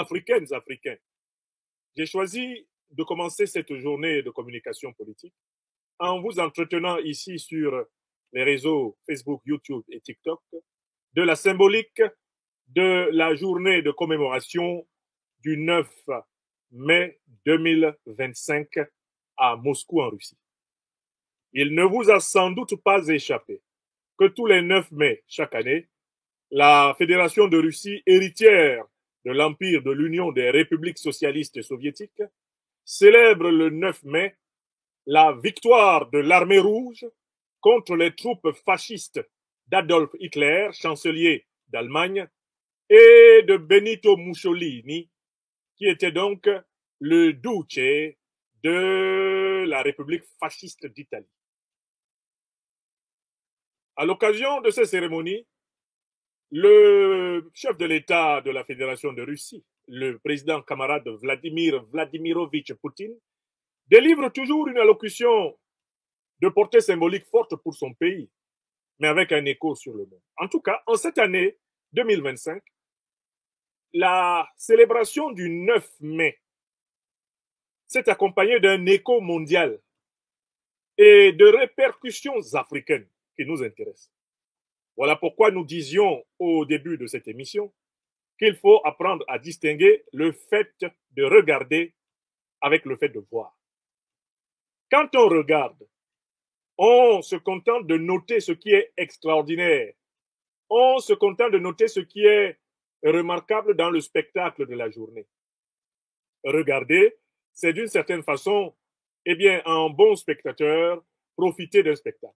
africaines, africains, j'ai choisi de commencer cette journée de communication politique en vous entretenant ici sur les réseaux Facebook, YouTube et TikTok de la symbolique de la journée de commémoration du 9 mai 2025 à Moscou en Russie. Il ne vous a sans doute pas échappé que tous les 9 mai chaque année, la Fédération de Russie, héritière de l'Empire de l'Union des républiques socialistes soviétiques, célèbre le 9 mai la victoire de l'armée rouge contre les troupes fascistes d'Adolf Hitler, chancelier d'Allemagne, et de Benito Mussolini, qui était donc le duce de la République fasciste d'Italie. À l'occasion de ces cérémonies, le chef de l'État de la Fédération de Russie, le président camarade Vladimir Vladimirovitch Poutine, délivre toujours une allocution de portée symbolique forte pour son pays, mais avec un écho sur le monde. En tout cas, en cette année 2025, la célébration du 9 mai s'est accompagnée d'un écho mondial et de répercussions africaines qui nous intéressent. Voilà pourquoi nous disions au début de cette émission qu'il faut apprendre à distinguer le fait de regarder avec le fait de voir. Quand on regarde, on se contente de noter ce qui est extraordinaire. On se contente de noter ce qui est remarquable dans le spectacle de la journée. Regarder, c'est d'une certaine façon, eh bien, un bon spectateur, profiter d'un spectacle.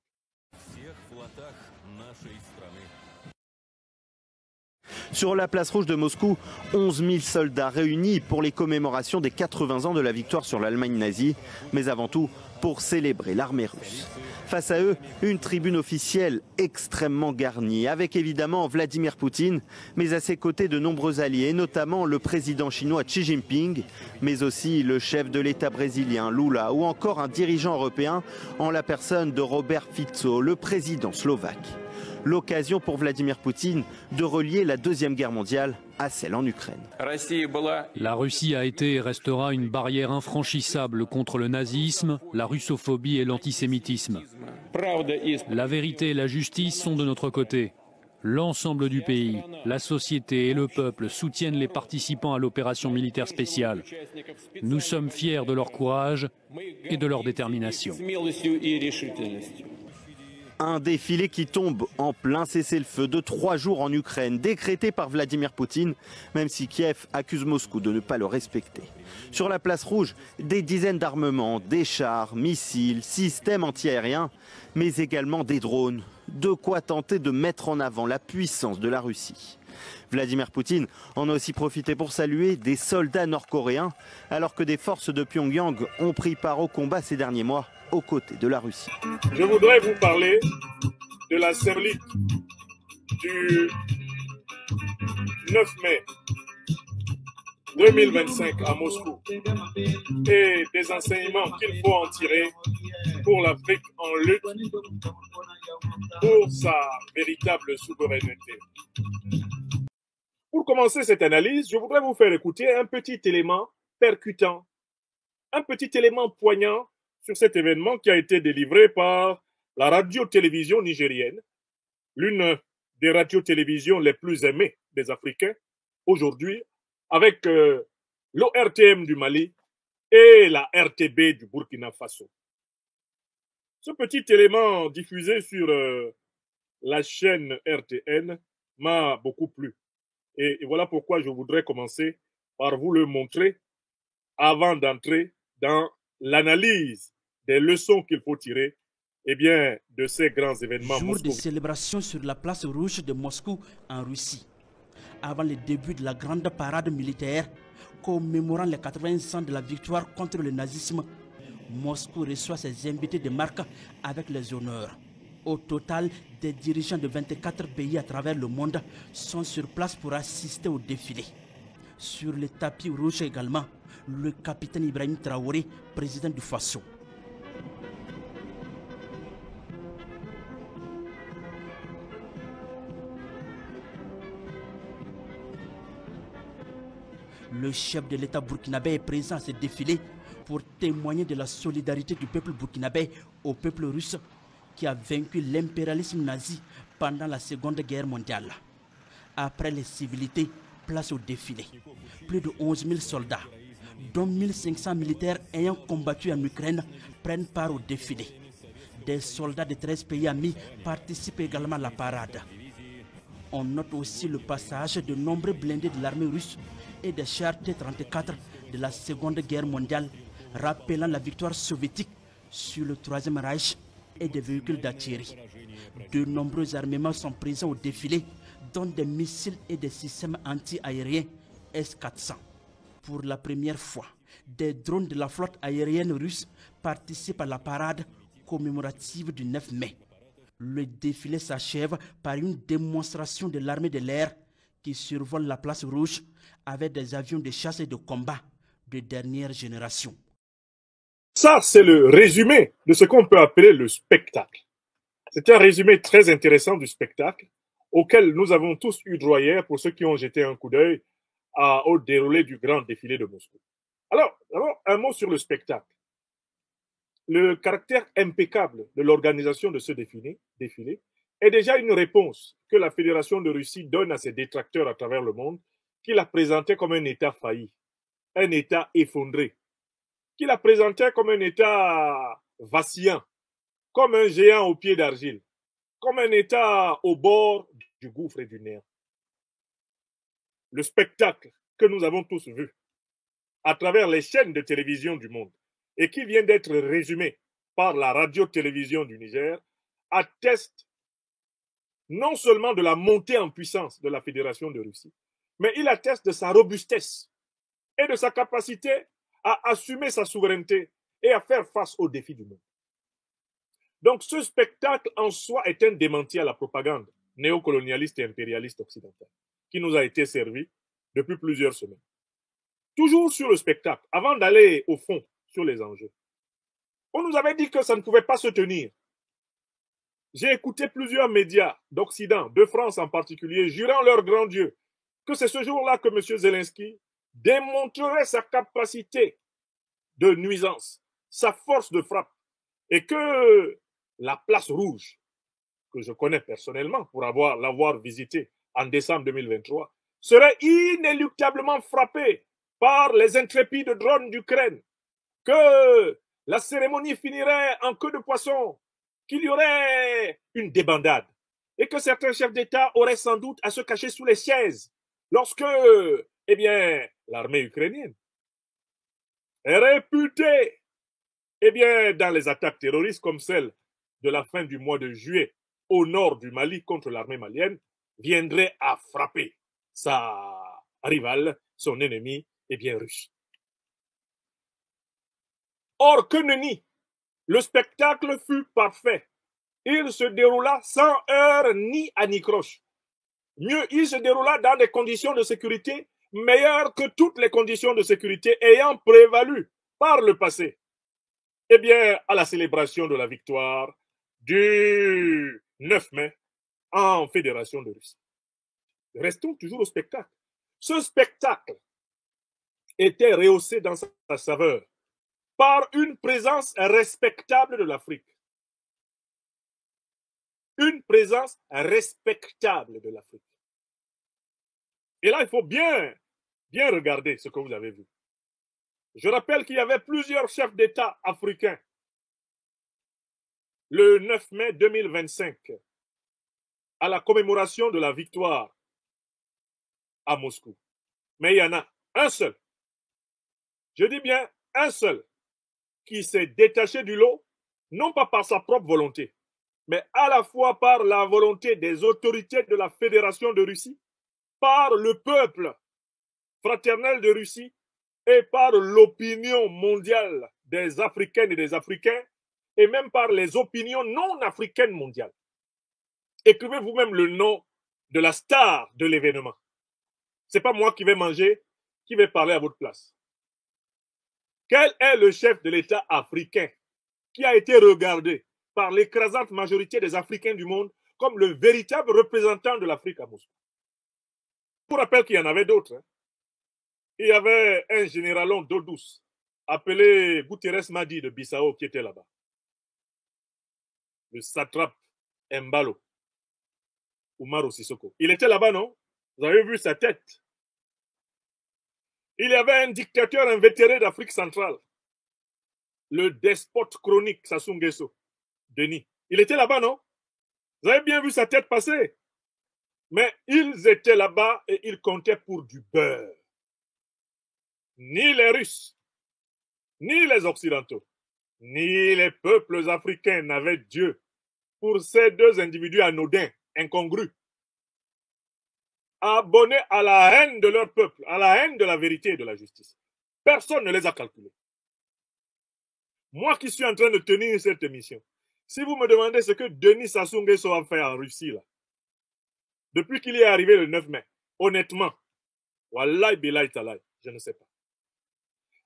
Sur la place rouge de Moscou, 11 000 soldats réunis pour les commémorations des 80 ans de la victoire sur l'Allemagne nazie, mais avant tout pour célébrer l'armée russe. Face à eux, une tribune officielle extrêmement garnie, avec évidemment Vladimir Poutine, mais à ses côtés de nombreux alliés, notamment le président chinois Xi Jinping, mais aussi le chef de l'État brésilien Lula, ou encore un dirigeant européen en la personne de Robert Fico, le président slovaque. L'occasion pour Vladimir Poutine de relier la Deuxième Guerre mondiale à celle en Ukraine. La Russie a été et restera une barrière infranchissable contre le nazisme, la russophobie et l'antisémitisme. La vérité et la justice sont de notre côté. L'ensemble du pays, la société et le peuple soutiennent les participants à l'opération militaire spéciale. Nous sommes fiers de leur courage et de leur détermination. Un défilé qui tombe en plein cessez-le-feu de 3 jours en Ukraine, décrété par Vladimir Poutine, même si Kiev accuse Moscou de ne pas le respecter. Sur la place rouge, des dizaines d'armements, des chars, missiles, systèmes antiaériens, mais également des drones. De quoi tenter de mettre en avant la puissance de la Russie. Vladimir Poutine en a aussi profité pour saluer des soldats nord-coréens, alors que des forces de Pyongyang ont pris part au combat ces derniers mois aux côtés de la Russie. Je voudrais vous parler de la symbolique du 9 mai 2025 à Moscou et des enseignements qu'il faut en tirer pour l'Afrique en lutte pour sa véritable souveraineté. Pour commencer cette analyse, je voudrais vous faire écouter un petit élément percutant, un petit élément poignant sur cet événement qui a été délivré par la radio-télévision nigérienne, l'une des radios-télévisions les plus aimées des Africains aujourd'hui, avec l'ORTM du Mali et la RTB du Burkina Faso. Ce petit élément diffusé sur la chaîne RTN m'a beaucoup plu. Et voilà pourquoi je voudrais commencer par vous le montrer avant d'entrer dans l'analyse des leçons qu'il faut tirer de ces grands événements. Jour de célébration sur la place rouge de Moscou en Russie. Avant le début de la grande parade militaire commémorant les 80 ans de la victoire contre le nazisme, Moscou reçoit ses invités de marque avec les honneurs. Au total, des dirigeants de 24 pays à travers le monde sont sur place pour assister au défilé. Sur le tapis rouge également, le capitaine Ibrahim Traoré, président du Faso. Le chef de l'État burkinabé est présent à ce défilé pour témoigner de la solidarité du peuple burkinabé au peuple russe qui a vaincu l'impérialisme nazi pendant la Seconde Guerre mondiale. Après les civilités, place au défilé. Plus de 11 000 soldats, dont 1500 militaires ayant combattu en Ukraine, prennent part au défilé. Des soldats de 13 pays amis participent également à la parade. On note aussi le passage de nombreux blindés de l'armée russe et des chars T-34 de la Seconde Guerre mondiale, rappelant la victoire soviétique sur le Troisième Reich et des véhicules d'artillerie. De nombreux armements sont présents au défilé, dont des missiles et des systèmes anti-aériens S-400. Pour la première fois, des drones de la flotte aérienne russe participent à la parade commémorative du 9 mai. Le défilé s'achève par une démonstration de l'armée de l'air qui survole la place rouge avec des avions de chasse et de combat de dernière génération. Ça, c'est le résumé de ce qu'on peut appeler le spectacle. C'est un résumé très intéressant du spectacle auquel nous avons tous eu droit hier pour ceux qui ont jeté un coup d'œil au déroulé du grand défilé de Moscou. Alors, un mot sur le spectacle. Le caractère impeccable de l'organisation de ce défilé est déjà une réponse que la Fédération de Russie donne à ses détracteurs à travers le monde, qui la présentaient comme un État failli, un État effondré, qui la présentait comme un État vacillant, comme un géant au pied d'argile, comme un État au bord du gouffre et du néant. Le spectacle que nous avons tous vu à travers les chaînes de télévision du monde et qui vient d'être résumé par la radio-télévision du Niger atteste non seulement de la montée en puissance de la Fédération de Russie, mais il atteste de sa robustesse et de sa capacité à assumer sa souveraineté et à faire face aux défis du monde. Donc ce spectacle en soi est un démenti à la propagande néocolonialiste et impérialiste occidentale qui nous a été servi depuis plusieurs semaines. Toujours sur le spectacle, avant d'aller au fond sur les enjeux, on nous avait dit que ça ne pouvait pas se tenir. J'ai écouté plusieurs médias d'Occident, de France en particulier, jurant leur grand Dieu que c'est ce jour-là que M. Zelensky démontrerait sa capacité de nuisance, sa force de frappe, et que la place rouge, que je connais personnellement pour l'avoir visitée en décembre 2023, serait inéluctablement frappée par les intrépides drones d'Ukraine, que la cérémonie finirait en queue de poisson, qu'il y aurait une débandade et que certains chefs d'État auraient sans doute à se cacher sous les chaises lorsque, l'armée ukrainienne est réputée, dans les attaques terroristes comme celle de la fin du mois de juillet au nord du Mali contre l'armée malienne, viendrait à frapper sa rivale, son ennemi, russe. Or, que nenni, le spectacle fut parfait. Il se déroula sans heurts ni anicroche. Mieux, il se déroula dans des conditions de sécurité meilleures que toutes les conditions de sécurité ayant prévalu par le passé. À la célébration de la victoire du 9 mai en Fédération de Russie. Restons toujours au spectacle. Ce spectacle était rehaussé dans sa saveur par une présence respectable de l'Afrique. Une présence respectable de l'Afrique. Et là, il faut bien regarder ce que vous avez vu. Je rappelle qu'il y avait plusieurs chefs d'État africains le 9 mai 2025 à la commémoration de la victoire à Moscou. Mais il y en a un seul, je dis bien un seul, qui s'est détaché du lot, non pas par sa propre volonté, mais à la fois par la volonté des autorités de la Fédération de Russie, par le peuple fraternel de Russie et par l'opinion mondiale des Africaines et des Africains et même par les opinions non africaines mondiales. Écrivez vous-même le nom de la star de l'événement. Ce n'est pas moi qui vais manger, qui vais parler à votre place. Quel est le chef de l'État africain qui a été regardé par l'écrasante majorité des Africains du monde comme le véritable représentant de l'Afrique à Moscou? Je vous rappelle qu'il y en avait d'autres. il y avait un généralon d'eau douce appelé Guterres Madi de Bissau qui était là-bas. Le satrape Embalo, Umaro Sissoko. Il était là-bas, non? Vous avez vu sa tête. Il y avait un dictateur invétéré d'Afrique centrale, le despote chronique Sassou Nguesso, Denis. Il était là-bas, non? Vous avez bien vu sa tête passer. Mais ils étaient là-bas et ils comptaient pour du beurre. Ni les Russes, ni les Occidentaux, ni les peuples africains n'avaient Dieu pour ces deux individus anodins, incongrus, abonnés à la haine de leur peuple, à la haine de la vérité et de la justice. Personne ne les a calculés. Moi qui suis en train de tenir cette émission, si vous me demandez ce que Denis Sassou Nguesso a fait en Russie, là, depuis qu'il y est arrivé le 9 mai, honnêtement, wallahi billahi talai, je ne sais pas.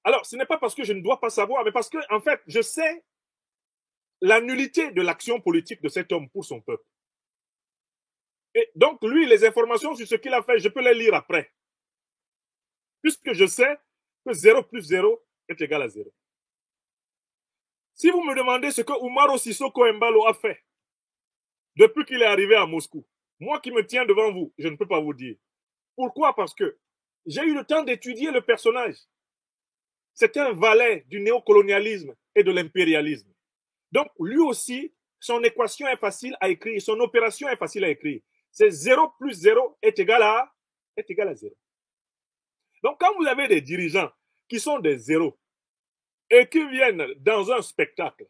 Alors, ce n'est pas parce que je ne dois pas savoir, mais parce que, en fait, je sais la nullité de l'action politique de cet homme pour son peuple. Et donc, lui, les informations sur ce qu'il a fait, je peux les lire après. Puisque je sais que 0 plus 0 est égal à 0. Si vous me demandez ce que Umaro Sissoko Embalo a fait depuis qu'il est arrivé à Moscou, moi qui me tiens devant vous, je ne peux pas vous dire. Pourquoi? Parce que j'ai eu le temps d'étudier le personnage. C'est un valet du néocolonialisme et de l'impérialisme. Donc, lui aussi, son équation est facile à écrire, son opération est facile à écrire. C'est 0 plus 0 est égal à 0. Donc, quand vous avez des dirigeants qui sont des zéros et qui viennent dans un spectacle,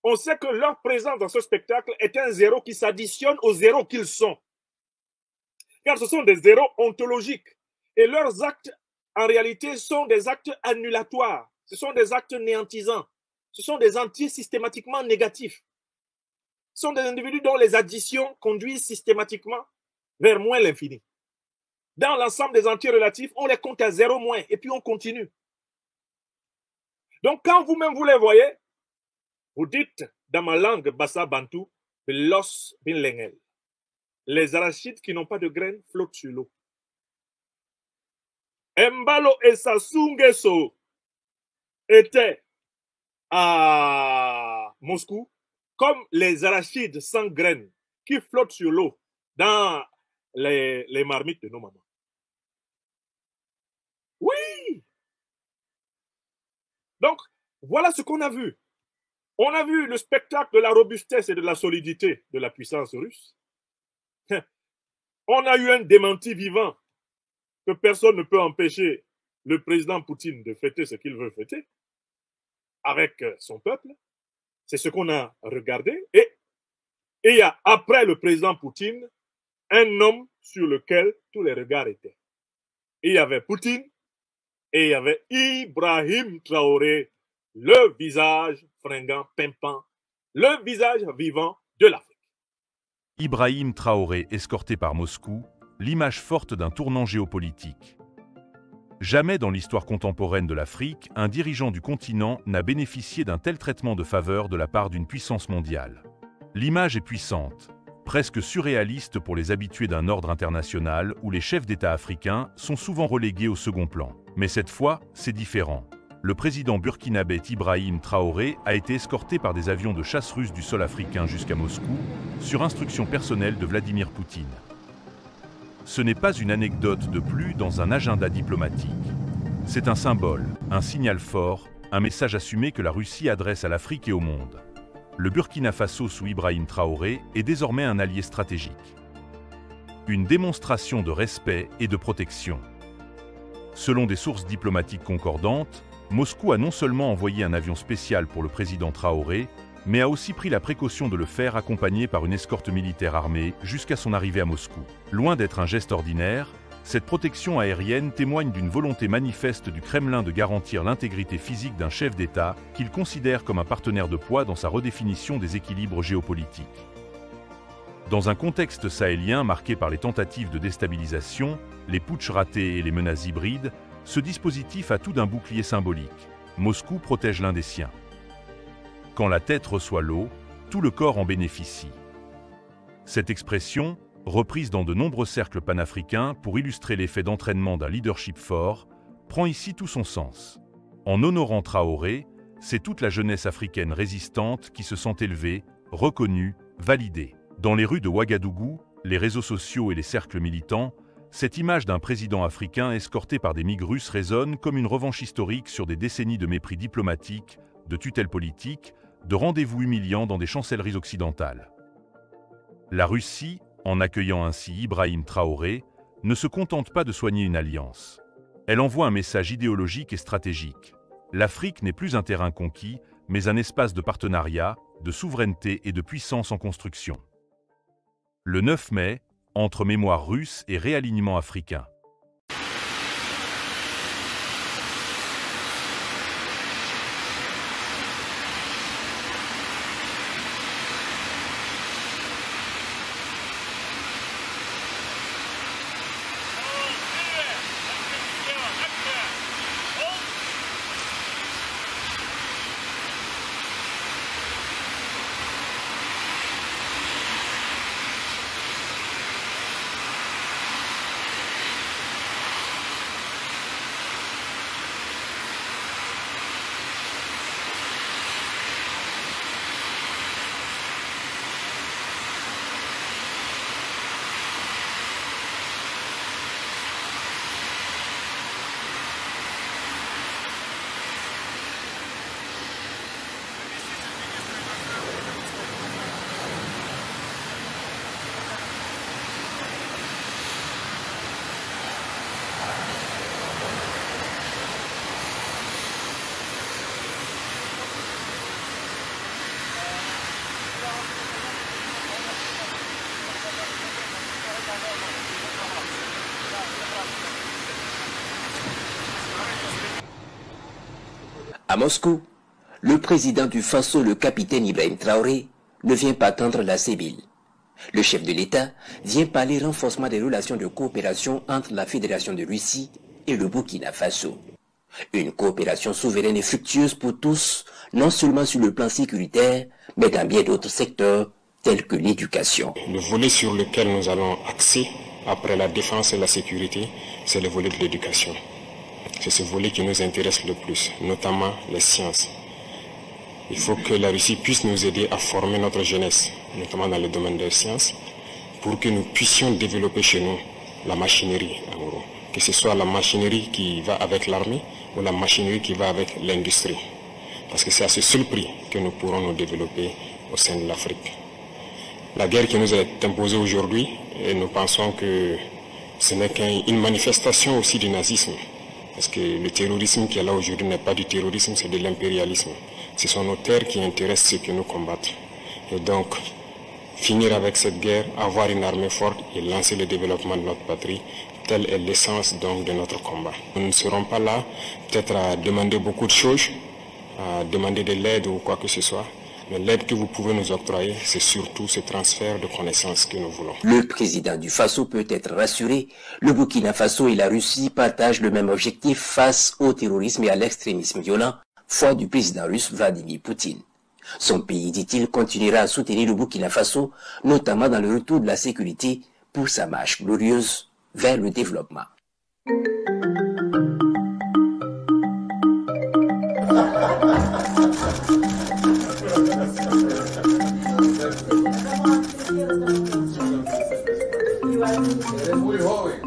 on sait que leur présence dans ce spectacle est un zéro qui s'additionne aux zéros qu'ils sont. Car ce sont des zéros ontologiques. Et leurs actes, en réalité, sont des actes annulatoires. Ce sont des actes néantisants. Ce sont des entiers systématiquement négatifs. Ce sont des individus dont les additions conduisent systématiquement vers moins l'infini. Dans l'ensemble des entiers relatifs, on les compte à 0 moins et puis on continue. Donc, quand vous-même vous les voyez, vous dites dans ma langue bassa bantou, los bin lengel. Les arachides qui n'ont pas de graines flottent sur l'eau. Embalo et Sassou Nguesso étaient à Moscou comme les arachides sans graines qui flottent sur l'eau dans les marmites de nos mamans. Oui! Donc, voilà ce qu'on a vu. On a vu le spectacle de la robustesse et de la solidité de la puissance russe. On a eu un démenti vivant que personne ne peut empêcher le président Poutine de fêter ce qu'il veut fêter avec son peuple. C'est ce qu'on a regardé. Et il y a, après le président Poutine, un homme sur lequel tous les regards étaient. Il y avait Poutine et il y avait Ibrahim Traoré, le visage fringant, pimpant, le visage vivant de l'Afrique. Ibrahim Traoré escorté par Moscou, l'image forte d'un tournant géopolitique. Jamais dans l'histoire contemporaine de l'Afrique, un dirigeant du continent n'a bénéficié d'un tel traitement de faveur de la part d'une puissance mondiale. L'image est puissante, presque surréaliste pour les habitués d'un ordre international où les chefs d'État africains sont souvent relégués au second plan. Mais cette fois, c'est différent. Le président burkinabé Ibrahim Traoré a été escorté par des avions de chasse russes du sol africain jusqu'à Moscou, sur instruction personnelle de Vladimir Poutine. Ce n'est pas une anecdote de plus dans un agenda diplomatique. C'est un symbole, un signal fort, un message assumé que la Russie adresse à l'Afrique et au monde. Le Burkina Faso sous Ibrahim Traoré est désormais un allié stratégique. Une démonstration de respect et de protection. Selon des sources diplomatiques concordantes, Moscou a non seulement envoyé un avion spécial pour le président Traoré, mais a aussi pris la précaution de le faire accompagné par une escorte militaire armée jusqu'à son arrivée à Moscou. Loin d'être un geste ordinaire, cette protection aérienne témoigne d'une volonté manifeste du Kremlin de garantir l'intégrité physique d'un chef d'État qu'il considère comme un partenaire de poids dans sa redéfinition des équilibres géopolitiques. Dans un contexte sahélien marqué par les tentatives de déstabilisation, les putschs ratés et les menaces hybrides, ce dispositif a tout d'un bouclier symbolique. Moscou protège l'un des siens. Quand la tête reçoit l'eau, tout le corps en bénéficie. Cette expression, reprise dans de nombreux cercles panafricains pour illustrer l'effet d'entraînement d'un leadership fort, prend ici tout son sens. En honorant Traoré, c'est toute la jeunesse africaine résistante qui se sent élevée, reconnue, validée. Dans les rues de Ouagadougou, les réseaux sociaux et les cercles militants, cette image d'un président africain escorté par des MiG russes résonne comme une revanche historique sur des décennies de mépris diplomatique, de tutelle politique, de rendez-vous humiliants dans des chancelleries occidentales. La Russie, en accueillant ainsi Ibrahim Traoré, ne se contente pas de soigner une alliance. Elle envoie un message idéologique et stratégique. L'Afrique n'est plus un terrain conquis, mais un espace de partenariat, de souveraineté et de puissance en construction. Le 9 mai, entre mémoire russe et réalignement africain. À Moscou, le président du Faso, le capitaine Ibrahim Traoré, ne vient pas tendre la sébile. Le chef de l'État vient parler renforcement des relations de coopération entre la Fédération de Russie et le Burkina Faso. Une coopération souveraine et fructueuse pour tous, non seulement sur le plan sécuritaire, mais dans bien d'autres secteurs, tels que l'éducation. Le volet sur lequel nous allons axer, après la défense et la sécurité, c'est le volet de l'éducation. C'est ce volet qui nous intéresse le plus, notamment les sciences. Il faut que la Russie puisse nous aider à former notre jeunesse, notamment dans le domaine des sciences, pour que nous puissions développer chez nous la machinerie, en gros. Que ce soit la machinerie qui va avec l'armée ou la machinerie qui va avec l'industrie. Parce que c'est à ce seul prix que nous pourrons nous développer au sein de l'Afrique. La guerre qui nous est imposée aujourd'hui, et nous pensons que ce n'est qu'une manifestation aussi du nazisme. Parce que le terrorisme qui est là aujourd'hui n'est pas du terrorisme, c'est de l'impérialisme. Ce sont nos terres qui intéressent ceux que nous combattons. Et donc, finir avec cette guerre, avoir une armée forte et lancer le développement de notre patrie, telle est l'essence donc de notre combat. Nous ne serons pas là, peut-être à demander beaucoup de choses, à demander de l'aide ou quoi que ce soit. Mais l'aide que vous pouvez nous octroyer, c'est surtout ce transfert de connaissances que nous voulons. Le président du Faso peut être rassuré. Le Burkina Faso et la Russie partagent le même objectif face au terrorisme et à l'extrémisme violent, foi du président russe Vladimir Poutine. Son pays, dit-il, continuera à soutenir le Burkina Faso, notamment dans le retour de la sécurité pour sa marche glorieuse vers le développement. Muy joven.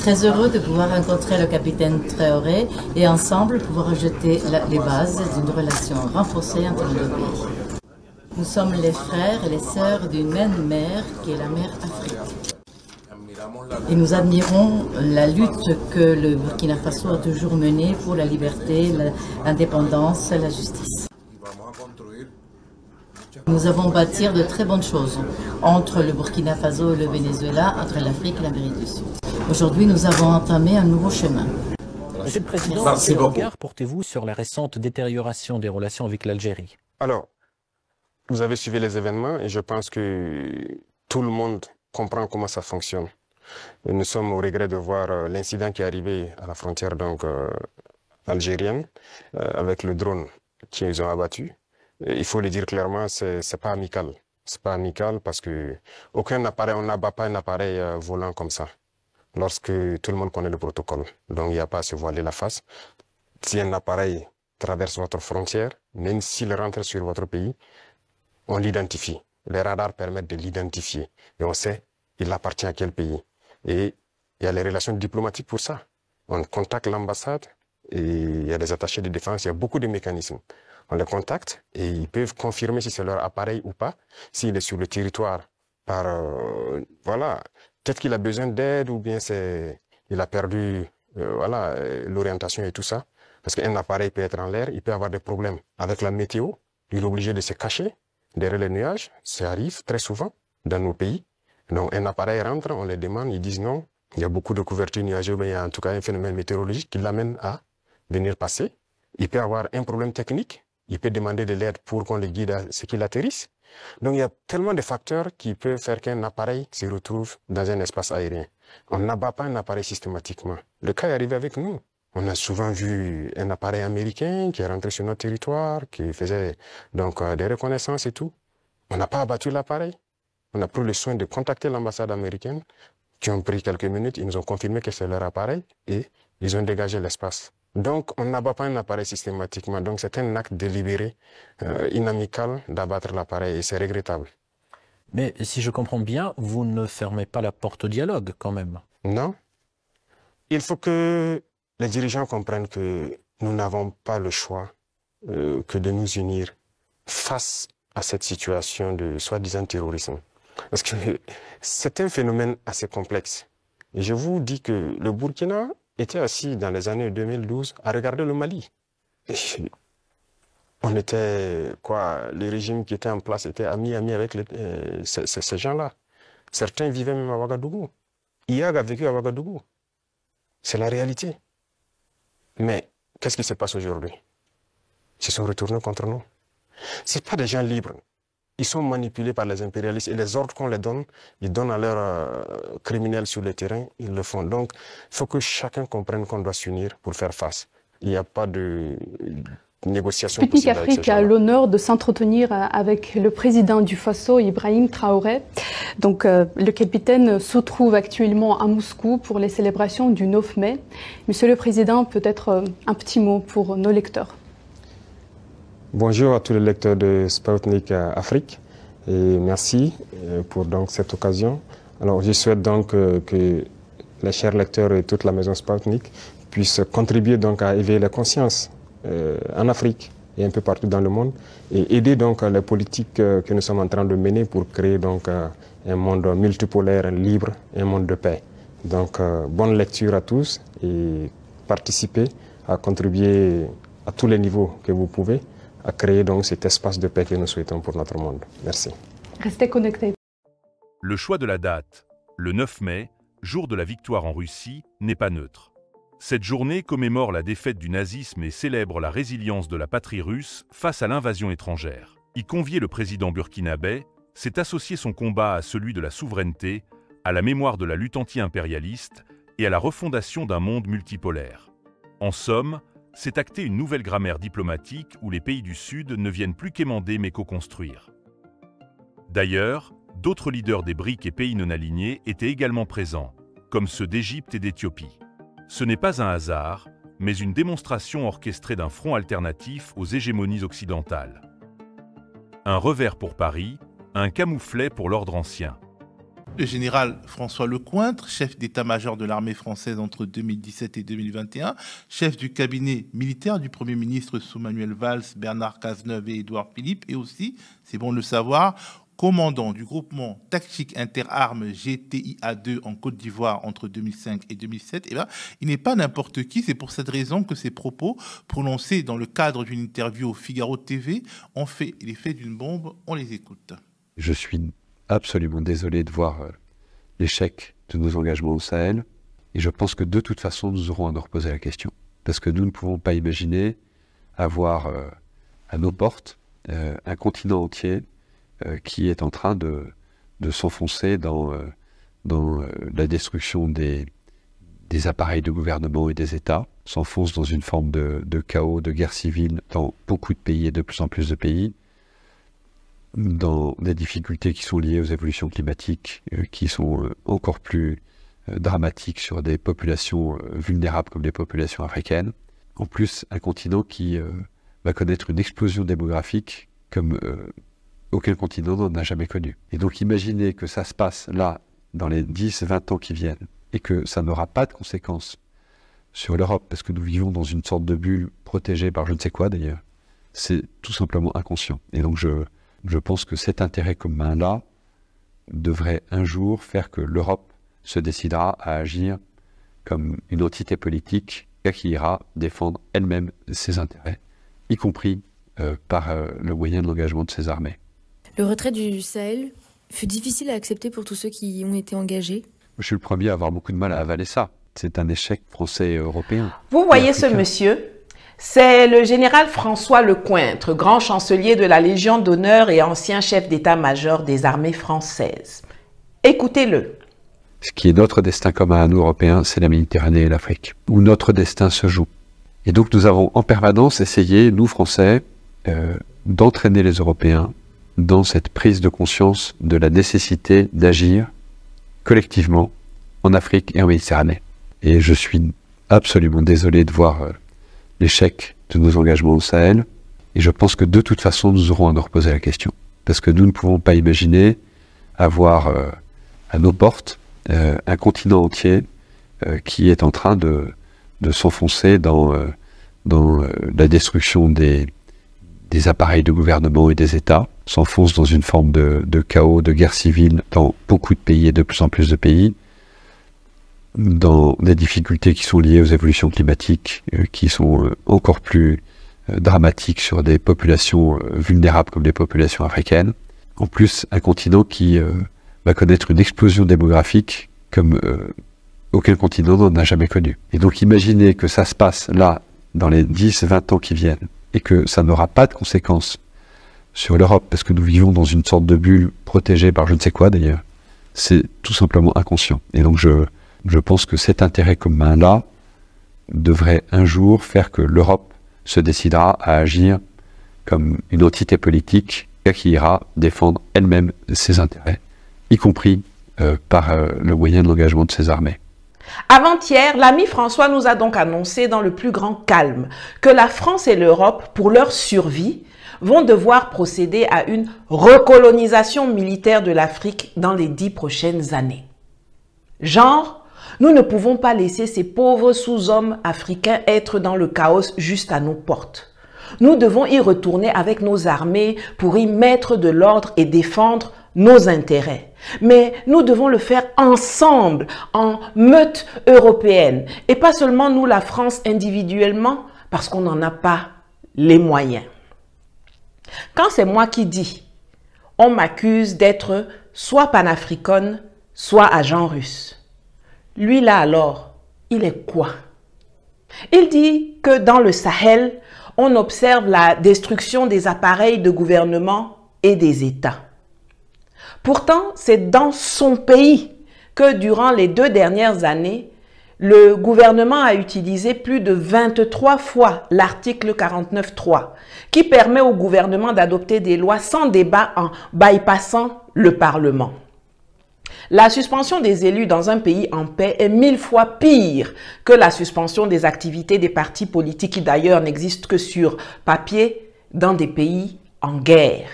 Très heureux de pouvoir rencontrer le capitaine Traoré et ensemble pouvoir jeter les bases d'une relation renforcée entre nos deux pays. Nous sommes les frères et les sœurs d'une même mère qui est la mère Afrique. Et nous admirons la lutte que le Burkina Faso a toujours menée pour la liberté, l'indépendance, la justice. Nous avons bâti de très bonnes choses entre le Burkina Faso et le Venezuela, entre l'Afrique et l'Amérique du Sud. Aujourd'hui, nous avons entamé un nouveau chemin. Monsieur le Président, quel regard portez-vous sur la récente détérioration des relations avec l'Algérie? Alors, vous avez suivi les événements et je pense que tout le monde comprend comment ça fonctionne. Et nous sommes au regret de voir l'incident qui est arrivé à la frontière donc, algérienne avec le drone qu'ils ont abattu. Et il faut le dire clairement, c'est pas amical. C'est pas amical parce que aucun appareil, on n'abat pas un appareil volant comme ça. Lorsque tout le monde connaît le protocole. Donc il n'y a pas à se voiler la face. Si un appareil traverse votre frontière, même s'il rentre sur votre pays, on l'identifie. Les radars permettent de l'identifier. Et on sait, il appartient à quel pays. Et il y a les relations diplomatiques pour ça. On contacte l'ambassade et il y a des attachés de défense, il y a beaucoup de mécanismes. On les contacte et ils peuvent confirmer si c'est leur appareil ou pas, s'il est sur le territoire par, voilà, peut-être qu'il a besoin d'aide ou bien il a perdu voilà, l'orientation et tout ça. Parce qu'un appareil peut être en l'air, il peut avoir des problèmes avec la météo, il est obligé de se cacher derrière les nuages, ça arrive très souvent dans nos pays. Donc un appareil rentre, on les demande, ils disent non, il y a beaucoup de couverture nuageuse, mais il y a en tout cas un phénomène météorologique qui l'amène à venir passer. Il peut avoir un problème technique, il peut demander de l'aide pour qu'on le guide à ce qu'il atterrisse. Donc il y a tellement de facteurs qui peuvent faire qu'un appareil se retrouve dans un espace aérien. On n'abat pas un appareil systématiquement. Le cas est arrivé avec nous. On a souvent vu un appareil américain qui est rentré sur notre territoire, qui faisait donc des reconnaissances et tout. On n'a pas abattu l'appareil. On a pris le soin de contacter l'ambassade américaine, qui ont pris quelques minutes, ils nous ont confirmé que c'est leur appareil et ils ont dégagé l'espace. Donc, on n'abat pas un appareil systématiquement. Donc, c'est un acte délibéré, inamical d'abattre l'appareil et c'est regrettable. Mais si je comprends bien, vous ne fermez pas la porte au dialogue quand même. Non. Il faut que les dirigeants comprennent que nous n'avons pas le choix que de nous unir face à cette situation de soi-disant terrorisme. Parce que c'est un phénomène assez complexe. Et je vous dis que le Burkina était assis dans les années 2012 à regarder le Mali. Et on était, quoi, le régime qui était en place était ami avec ces gens-là. Certains vivaient même à Ouagadougou. IAG a vécu à Ouagadougou. C'est la réalité. Mais qu'est-ce qui se passe aujourd'hui? Ils se sont retournés contre nous. Ce ne sont pas des gens libres. Ils sont manipulés par les impérialistes et les ordres qu'on les donne, ils donnent à leurs criminels sur le terrain, ils le font. Donc, il faut que chacun comprenne qu'on doit s'unir pour faire face. Il n'y a pas de négociation Sputnik possible avec ces Afrique a gens-là. l'honneur de s'entretenir avec le président du Faso, Ibrahim Traoré. Donc, le capitaine se trouve actuellement à Moscou pour les célébrations du 9 mai. Monsieur le Président, peut-être un petit mot pour nos lecteurs. Bonjour à tous les lecteurs de Sputnik Afrique et merci pour donc cette occasion. Alors je souhaite donc que les chers lecteurs et toute la maison Sputnik puissent contribuer donc à éveiller la conscience en Afrique et un peu partout dans le monde et aider donc les politiques que nous sommes en train de mener pour créer donc un monde multipolaire, libre, un monde de paix. Donc bonne lecture à tous et participez à contribuer à tous les niveaux que vous pouvez à créer donc cet espace de paix que nous souhaitons pour notre monde. Merci. Restez connectés. Le choix de la date, le 9 mai, jour de la victoire en Russie, n'est pas neutre. Cette journée commémore la défaite du nazisme et célèbre la résilience de la patrie russe face à l'invasion étrangère. Y convier le président burkinabé, c'est associer son combat à celui de la souveraineté, à la mémoire de la lutte anti-impérialiste et à la refondation d'un monde multipolaire. En somme, c'est acter une nouvelle grammaire diplomatique où les pays du Sud ne viennent plus qu'émander mais co-construire. D'ailleurs, d'autres leaders des BRIC et pays non alignés étaient également présents, comme ceux d'Égypte et d'Éthiopie. Ce n'est pas un hasard, mais une démonstration orchestrée d'un front alternatif aux hégémonies occidentales. Un revers pour Paris, un camouflet pour l'ordre ancien. Le général François Lecointre, chef d'état-major de l'armée française entre 2017 et 2021, chef du cabinet militaire du Premier ministre sous Manuel Valls, Bernard Cazeneuve et Édouard Philippe, et aussi, c'est bon de le savoir, commandant du groupement tactique interarmes GTIA2 en Côte d'Ivoire entre 2005 et 2007, eh bien, il n'est pas n'importe qui. C'est pour cette raison que ces propos, prononcés dans le cadre d'une interview au Figaro TV, ont fait l'effet d'une bombe. On les écoute. Je suis absolument désolé de voir l'échec de nos engagements au Sahel. Et je pense que de toute façon, nous aurons à nous reposer la question. Parce que nous ne pouvons pas imaginer avoir à nos portes un continent entier qui est en train de s'enfoncer dans la destruction des appareils de gouvernement et des États, s'enfonce dans une forme de chaos, de guerre civile dans beaucoup de pays et de plus en plus de pays, dans des difficultés qui sont liées aux évolutions climatiques, qui sont encore plus dramatiques sur des populations vulnérables comme les populations africaines. En plus, un continent qui va connaître une explosion démographique comme aucun continent n'en a jamais connu. Et donc imaginez que ça se passe là, dans les 10-20 ans qui viennent, et que ça n'aura pas de conséquences sur l'Europe, parce que nous vivons dans une sorte de bulle protégée par je ne sais quoi d'ailleurs. C'est tout simplement inconscient. Et donc je pense que cet intérêt commun-là devrait un jour faire que l'Europe se décidera à agir comme une entité politique qui ira défendre elle-même ses intérêts, y compris par le moyen de l'engagement de ses armées. Le retrait du Sahel fut difficile à accepter pour tous ceux qui y ont été engagés. Je suis le premier à avoir beaucoup de mal à avaler ça. C'est un échec français et européen. Vous voyez ce monsieur ? C'est le général François Lecointre, grand chancelier de la Légion d'honneur et ancien chef d'état-major des armées françaises. Écoutez-le. Ce qui est notre destin commun à nous, Européens, c'est la Méditerranée et l'Afrique, où notre destin se joue. Et donc nous avons en permanence essayé, nous Français, d'entraîner les Européens dans cette prise de conscience de la nécessité d'agir collectivement en Afrique et en Méditerranée. Et je suis absolument désolé de voir l'échec de nos engagements au Sahel. Et je pense que de toute façon, nous aurons à nous reposer la question. Parce que nous ne pouvons pas imaginer avoir à nos portes un continent entier qui est en train de s'enfoncer dans la destruction des appareils de gouvernement et des États, s'enfonce dans une forme de chaos, de guerre civile dans beaucoup de pays et de plus en plus de pays, dans des difficultés qui sont liées aux évolutions climatiques, qui sont encore plus dramatiques sur des populations vulnérables comme les populations africaines. En plus, un continent qui va connaître une explosion démographique comme aucun continent n'en a jamais connu. Et donc imaginez que ça se passe là, dans les 10-20 ans qui viennent, et que ça n'aura pas de conséquences sur l'Europe, parce que nous vivons dans une sorte de bulle protégée par je ne sais quoi d'ailleurs. C'est tout simplement inconscient. Et donc je pense que cet intérêt commun-là devrait un jour faire que l'Europe se décidera à agir comme une entité politique qui ira défendre elle-même ses intérêts, y compris par le moyen de l'engagement de ses armées. Avant-hier, l'ami François nous a donc annoncé dans le plus grand calme que la France et l'Europe, pour leur survie, vont devoir procéder à une recolonisation militaire de l'Afrique dans les 10 prochaines années. Genre, nous ne pouvons pas laisser ces pauvres sous-hommes africains être dans le chaos juste à nos portes. Nous devons y retourner avec nos armées pour y mettre de l'ordre et défendre nos intérêts. Mais nous devons le faire ensemble, en meute européenne. Et pas seulement nous, la France, individuellement, parce qu'on n'en a pas les moyens. Quand c'est moi qui dis, on m'accuse d'être soit panafricaine, soit agent russe. Lui là alors, il est quoi? Il dit que dans le Sahel, on observe la destruction des appareils de gouvernement et des États. Pourtant, c'est dans son pays que durant les 2 dernières années, le gouvernement a utilisé plus de 23 fois l'article 49.3 qui permet au gouvernement d'adopter des lois sans débat en bypassant le Parlement. La suspension des élus dans un pays en paix est 1000 fois pire que la suspension des activités des partis politiques qui d'ailleurs n'existent que sur papier dans des pays en guerre.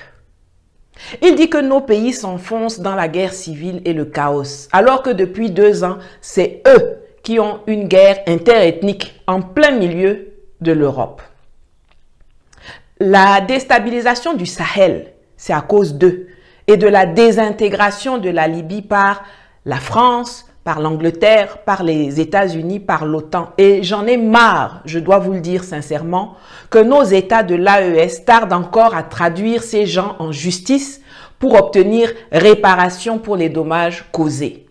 Il dit que nos pays s'enfoncent dans la guerre civile et le chaos, alors que depuis 2 ans, c'est eux qui ont une guerre interethnique en plein milieu de l'Europe. La déstabilisation du Sahel, c'est à cause d'eux, et de la désintégration de la Libye par la France, par l'Angleterre, par les États-Unis, par l'OTAN. Et j'en ai marre, je dois vous le dire sincèrement, que nos États de l'AES tardent encore à traduire ces gens en justice pour obtenir réparation pour les dommages causés.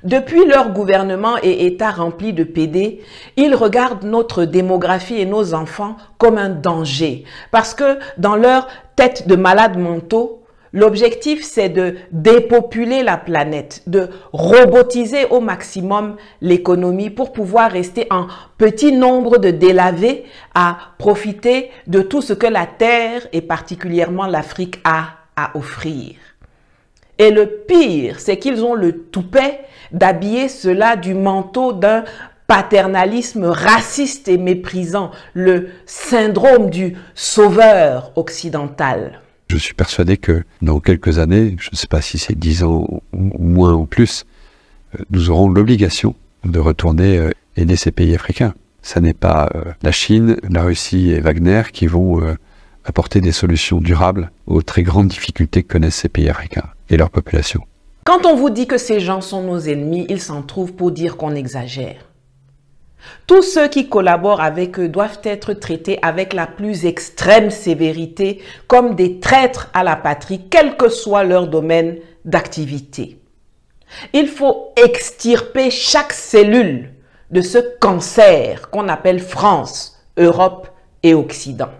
Depuis leur gouvernement et État remplis de PD, ils regardent notre démographie et nos enfants comme un danger. Parce que dans leur tête de malades mentaux, l'objectif, c'est de dépopuler la planète, de robotiser au maximum l'économie pour pouvoir rester en petit nombre de délavés à profiter de tout ce que la Terre et particulièrement l'Afrique a à offrir. Et le pire, c'est qu'ils ont le toupet d'habiller cela du manteau d'un paternalisme raciste et méprisant, le syndrome du sauveur occidental. Je suis persuadé que dans quelques années, je ne sais pas si c'est 10 ans ou moins ou plus, nous aurons l'obligation de retourner aider ces pays africains. Ce n'est pas la Chine, la Russie et Wagner qui vont apporter des solutions durables aux très grandes difficultés que connaissent ces pays africains et leur population. Quand on vous dit que ces gens sont nos ennemis, ils s'en trouvent pour dire qu'on exagère. Tous ceux qui collaborent avec eux doivent être traités avec la plus extrême sévérité comme des traîtres à la patrie, quel que soit leur domaine d'activité. Il faut extirper chaque cellule de ce cancer qu'on appelle France, Europe et Occident.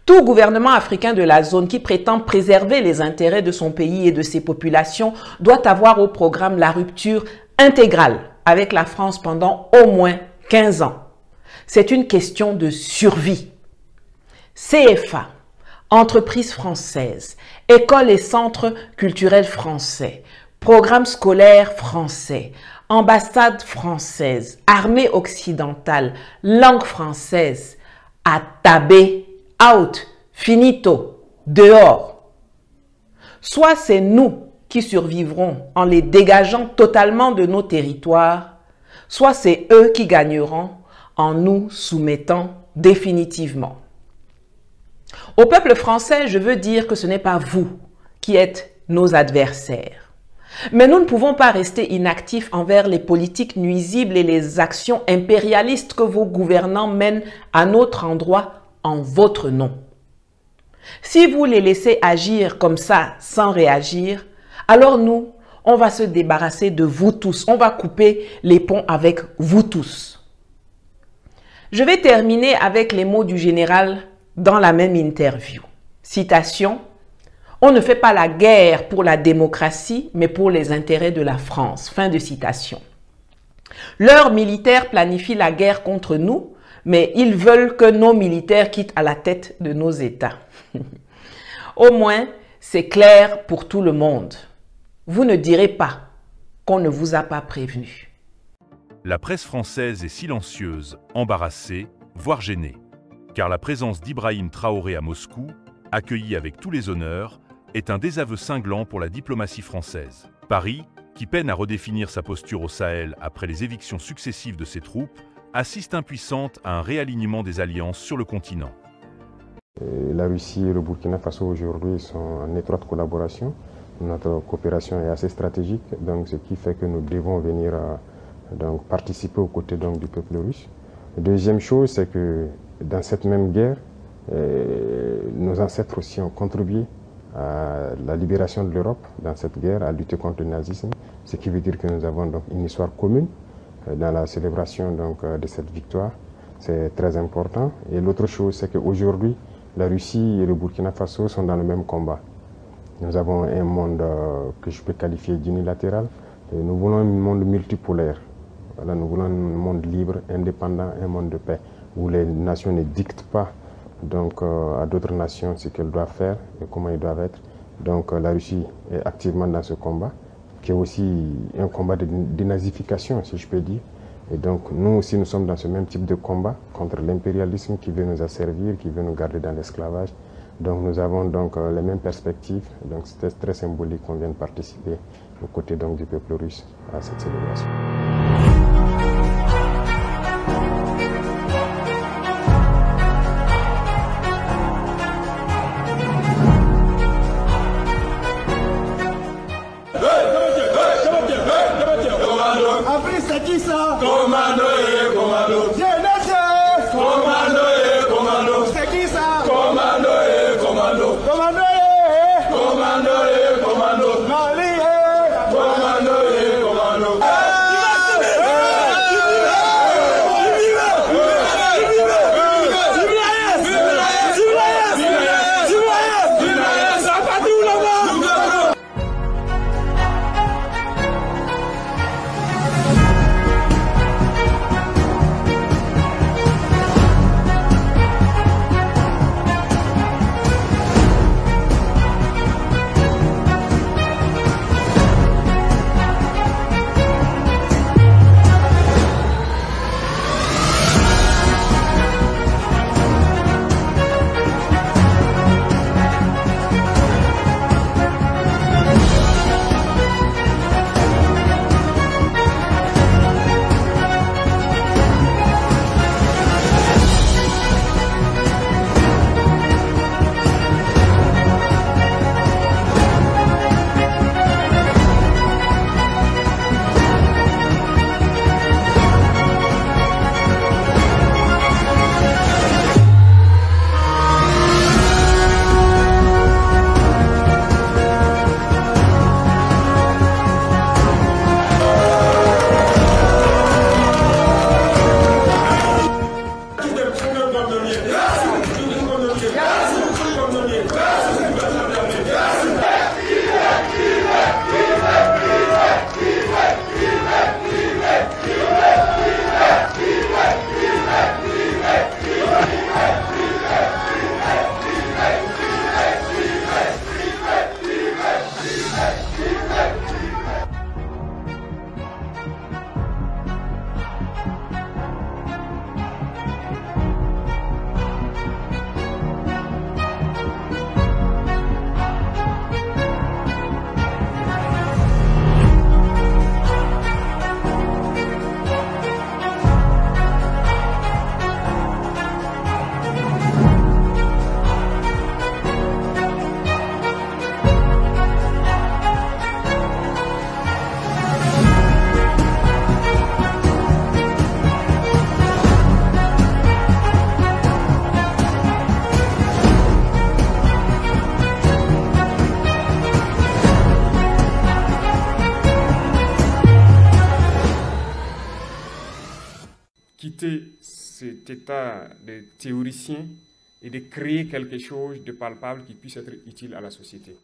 Tout gouvernement africain de la zone qui prétend préserver les intérêts de son pays et de ses populations doit avoir au programme la rupture intégrale avec la France pendant au moins 15 ans. C'est une question de survie. CFA, entreprises françaises, écoles et centres culturels français, programmes scolaires français, ambassades françaises, armée occidentale, langue française, atabé, out, finito, dehors. Soit c'est nous qui survivront en les dégageant totalement de nos territoires, soit c'est eux qui gagneront en nous soumettant définitivement. Au peuple français, je veux dire que ce n'est pas vous qui êtes nos adversaires. Mais nous ne pouvons pas rester inactifs envers les politiques nuisibles et les actions impérialistes que vos gouvernants mènent à notre endroit en votre nom. Si vous les laissez agir comme ça sans réagir, alors nous, on va se débarrasser de vous tous. On va couper les ponts avec vous tous. Je vais terminer avec les mots du général dans la même interview. Citation: « On ne fait pas la guerre pour la démocratie, mais pour les intérêts de la France. » Fin de citation. Leurs militaires planifient la guerre contre nous, mais ils veulent que nos militaires quittent à la tête de nos États. Au moins, c'est clair pour tout le monde. Vous ne direz pas qu'on ne vous a pas prévenu. La presse française est silencieuse, embarrassée, voire gênée. Car la présence d'Ibrahim Traoré à Moscou, accueilli avec tous les honneurs, est un désaveu cinglant pour la diplomatie française. Paris, qui peine à redéfinir sa posture au Sahel après les évictions successives de ses troupes, assiste impuissante à un réalignement des alliances sur le continent. La Russie et le Burkina Faso aujourd'hui sont en étroite collaboration. Notre coopération est assez stratégique, donc ce qui fait que nous devons venir donc, participer aux côtés donc, du peuple russe. Deuxième chose, c'est que dans cette même guerre, nos ancêtres aussi ont contribué à la libération de l'Europe dans cette guerre, à lutter contre le nazisme, ce qui veut dire que nous avons donc une histoire commune dans la célébration donc, de cette victoire. C'est très important. Et l'autre chose, c'est qu'aujourd'hui, la Russie et le Burkina Faso sont dans le même combat. Nous avons un monde que je peux qualifier d'unilatéral. Nous voulons un monde multipolaire. Voilà, nous voulons un monde libre, indépendant, un monde de paix, où les nations ne dictent pas donc, à d'autres nations ce qu'elles doivent faire et comment ils doivent être. Donc la Russie est activement dans ce combat, qui est aussi un combat de dénazification, si je peux dire. Et donc nous aussi, nous sommes dans ce même type de combat contre l'impérialisme qui veut nous asservir, qui veut nous garder dans l'esclavage. Donc nous avons donc les mêmes perspectives. Donc c'était très symbolique qu'on vienne participer aux côtés donc du peuple russe à cette célébration. Quitter cet état de théoricien et de créer quelque chose de palpable qui puisse être utile à la société.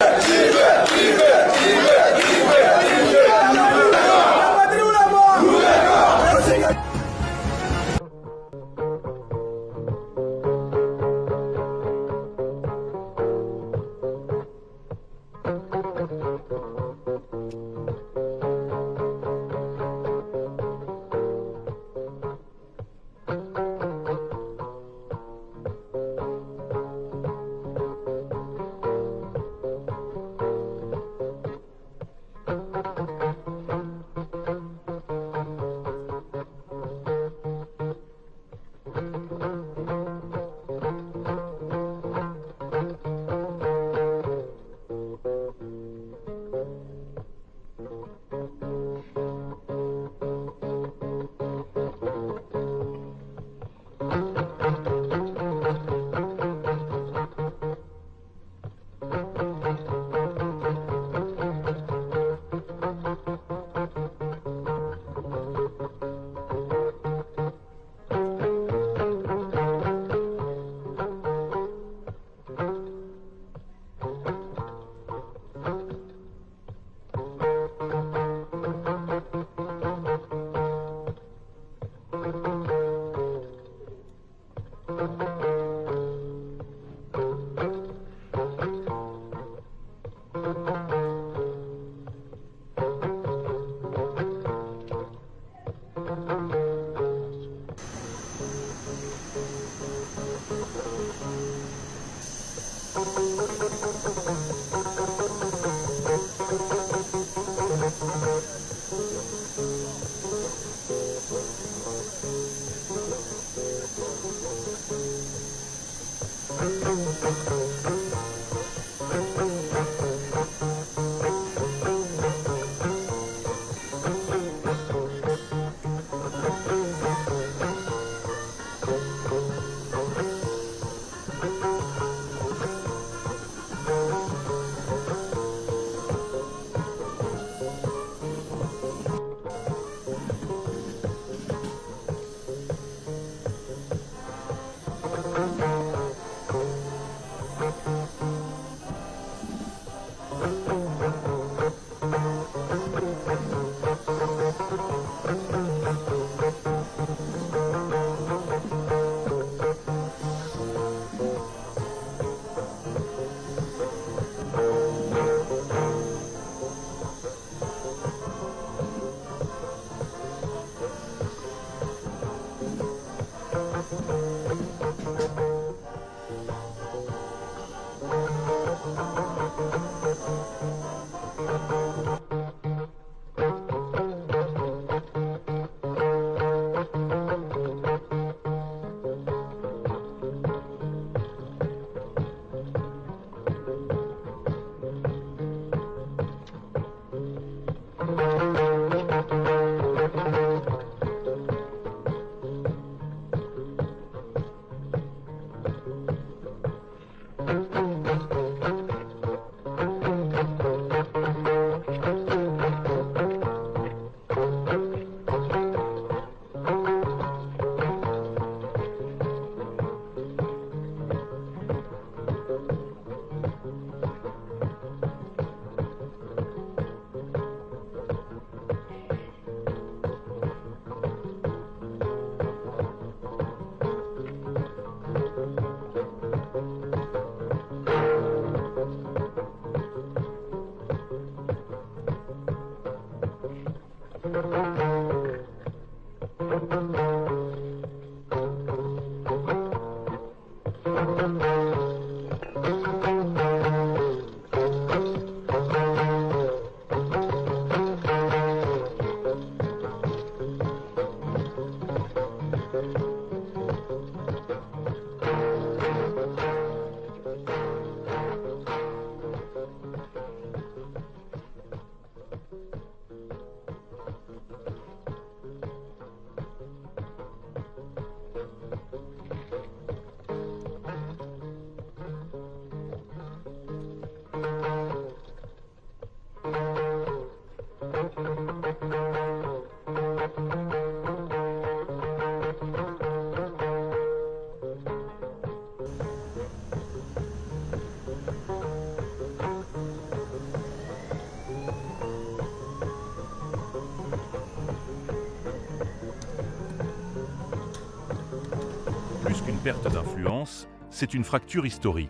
Plus qu'une perte d'influence, c'est une fracture historique,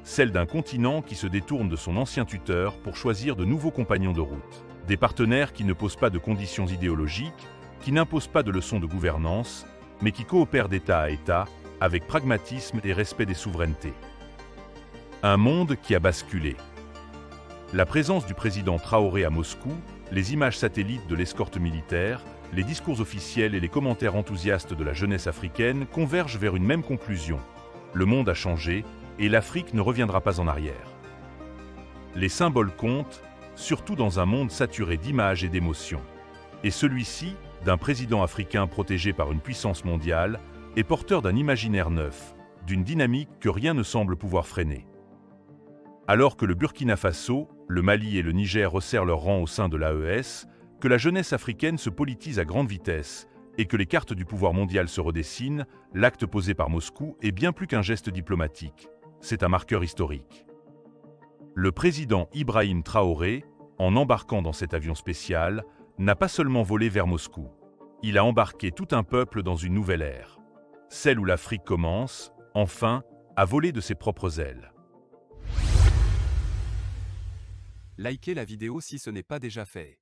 celle d'un continent qui se détourne de son ancien tuteur pour choisir de nouveaux compagnons de route. Des partenaires qui ne posent pas de conditions idéologiques, qui n'imposent pas de leçons de gouvernance, mais qui coopèrent d'État à État avec pragmatisme et respect des souverainetés. Un monde qui a basculé. La présence du président Traoré à Moscou, les images satellites de l'escorte militaire, les discours officiels et les commentaires enthousiastes de la jeunesse africaine convergent vers une même conclusion. Le monde a changé et l'Afrique ne reviendra pas en arrière. Les symboles comptent, surtout dans un monde saturé d'images et d'émotions. Et celui-ci, d'un président africain protégé par une puissance mondiale, est porteur d'un imaginaire neuf, d'une dynamique que rien ne semble pouvoir freiner. Alors que le Burkina Faso, le Mali et le Niger resserrent leurs rangs au sein de l'AES, que la jeunesse africaine se politise à grande vitesse et que les cartes du pouvoir mondial se redessinent, l'acte posé par Moscou est bien plus qu'un geste diplomatique. C'est un marqueur historique. Le président Ibrahim Traoré, en embarquant dans cet avion spécial, n'a pas seulement volé vers Moscou. Il a embarqué tout un peuple dans une nouvelle ère. Celle où l'Afrique commence, enfin, à voler de ses propres ailes. Likez la vidéo si ce n'est pas déjà fait.